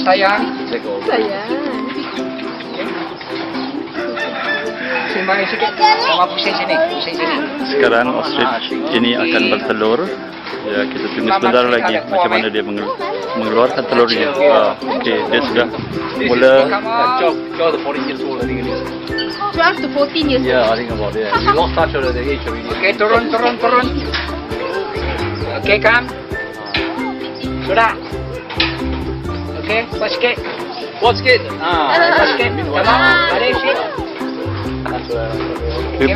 sayang. Sayang. Simbangin sikit. Sama pusing sini. Pusing sini. Sekarang ostrich ini akan bertelur. Ya, kita tunggu sebentar lagi macam mana dia mengeluarkan telurnya. Okey, dia sudah mula. 12 to 14 years old, I think it is. 12 to 14 years old. Yeah, I think about it. He lost touch at the age already. Okey, turun. Okey, come. Sudah. Okey, kuat sikit. What's good? Kuat sikit. Come on, ada sikit.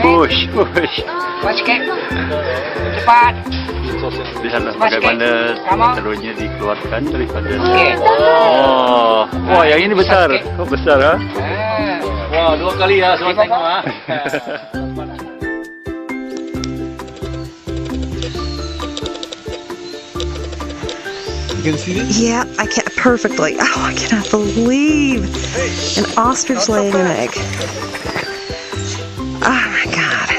Push. Kuat sikit. Cepat. Lihatlah bagaimana telurnya dikeluarkan daripada. Okey. Oh, wah yang ini besar. Oh, besar ha? Wah, 2 kali ya, semua tengok ah. You can see this? Yeah, I can't perfectly. Oh, I cannot believe an ostrich laying an egg. Oh my God.